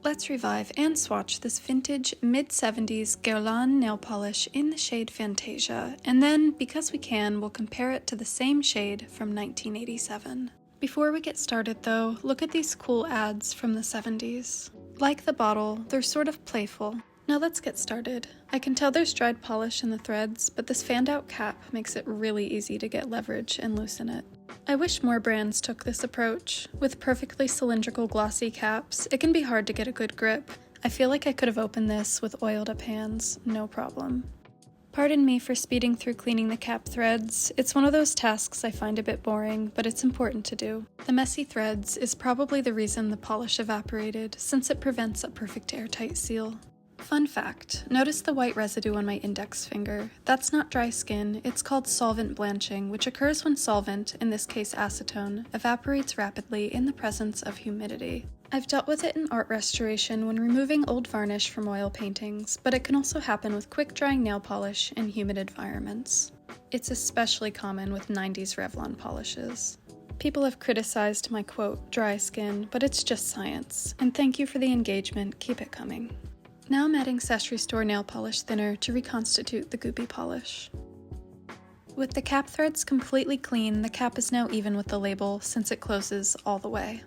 Let's revive and swatch this vintage mid-70s Guerlain nail polish in the shade Fantasia, and then, because we can, we'll compare it to the same shade from 1987. Before we get started though, look at these cool ads from the 70s. Like the bottle, they're sort of playful. Now let's get started. I can tell there's dried polish in the threads, but this fanned out cap makes it really easy to get leverage and loosen it. I wish more brands took this approach. With perfectly cylindrical glossy caps, it can be hard to get a good grip. I feel like I could have opened this with oiled up hands, no problem. Pardon me for speeding through cleaning the cap threads. It's one of those tasks I find a bit boring, but it's important to do. The messy threads is probably the reason the polish evaporated, since it prevents a perfect airtight seal. Fun fact, notice the white residue on my index finger. That's not dry skin, it's called solvent blanching, which occurs when solvent, in this case acetone, evaporates rapidly in the presence of humidity. I've dealt with it in art restoration when removing old varnish from oil paintings, but it can also happen with quick-drying nail polish in humid environments. It's especially common with 90s Revlon polishes. People have criticized my quote, dry skin, but it's just science, and thank you for the engagement, keep it coming. Now I'm adding Szechuan Store nail polish thinner to reconstitute the goopy polish. With the cap threads completely clean, the cap is now even with the label since it closes all the way.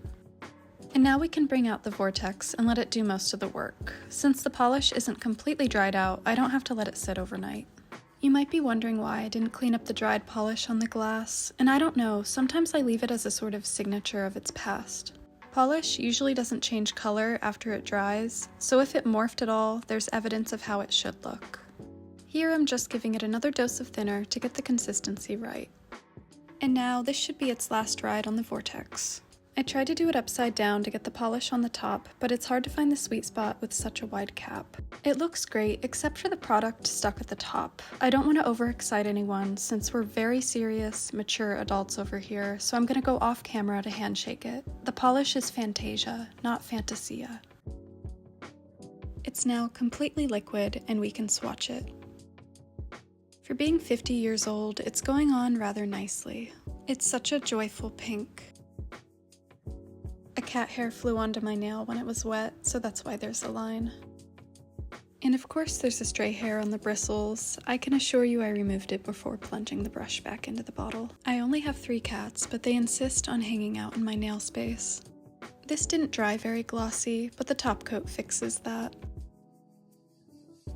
And now we can bring out the vortex and let it do most of the work. Since the polish isn't completely dried out, I don't have to let it sit overnight. You might be wondering why I didn't clean up the dried polish on the glass, and I don't know, sometimes I leave it as a sort of signature of its past. Polish usually doesn't change color after it dries, so if it morphed at all, there's evidence of how it should look. Here I'm just giving it another dose of thinner to get the consistency right. And now this should be its last ride on the vortex. I tried to do it upside down to get the polish on the top, but it's hard to find the sweet spot with such a wide cap. It looks great, except for the product stuck at the top. I don't want to overexcite anyone, since we're very serious, mature adults over here, so I'm going to go off camera to handshake it. The polish is Fantasia, not Fantasia. It's now completely liquid, and we can swatch it. For being 50 years old, it's going on rather nicely. It's such a joyful pink. A cat hair flew onto my nail when it was wet, so that's why there's a line. And of course there's a stray hair on the bristles. I can assure you I removed it before plunging the brush back into the bottle. I only have 3 cats, but they insist on hanging out in my nail space. This didn't dry very glossy, but the top coat fixes that.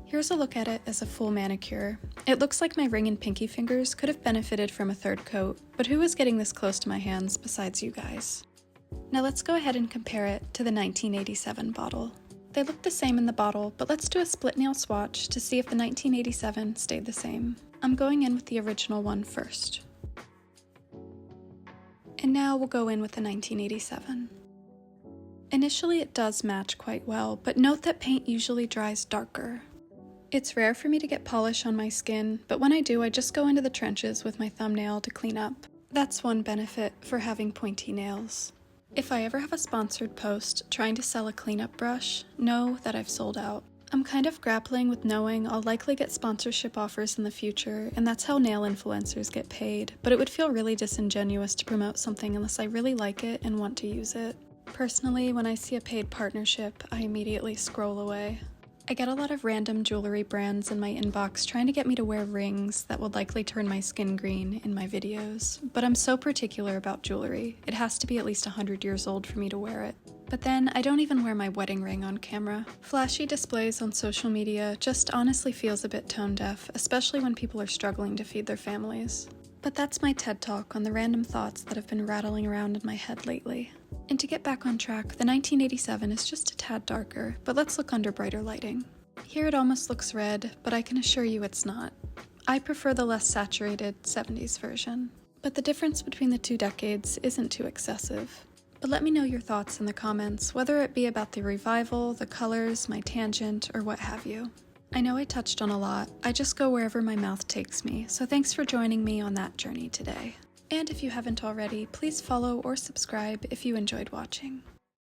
Here's a look at it as a full manicure. It looks like my ring and pinky fingers could have benefited from a 3rd coat, but who is getting this close to my hands besides you guys? Now let's go ahead and compare it to the 1987 bottle. They look the same in the bottle, but let's do a split nail swatch to see if the 1987 stayed the same. I'm going in with the original one first. And now we'll go in with the 1987. Initially it does match quite well, but note that paint usually dries darker. It's rare for me to get polish on my skin, but when I do, I just go into the trenches with my thumbnail to clean up. That's one benefit for having pointy nails. If I ever have a sponsored post trying to sell a cleanup brush, know that I've sold out. I'm kind of grappling with knowing I'll likely get sponsorship offers in the future, and that's how nail influencers get paid, but it would feel really disingenuous to promote something unless I really like it and want to use it. Personally, when I see a paid partnership, I immediately scroll away. I get a lot of random jewelry brands in my inbox trying to get me to wear rings that would likely turn my skin green in my videos, but I'm so particular about jewelry, it has to be at least 100 years old for me to wear it. But then, I don't even wear my wedding ring on camera. Flashy displays on social media just honestly feels a bit tone deaf, especially when people are struggling to feed their families. But that's my TED Talk on the random thoughts that have been rattling around in my head lately. And to get back on track, the 1987 is just a tad darker, but let's look under brighter lighting. Here it almost looks red, but I can assure you it's not. I prefer the less saturated 70s version. But the difference between the 2 decades isn't too excessive. But let me know your thoughts in the comments, whether it be about the revival, the colors, my tangent, or what have you. I know I touched on a lot, I just go wherever my mouth takes me, so thanks for joining me on that journey today. And if you haven't already, please follow or subscribe if you enjoyed watching.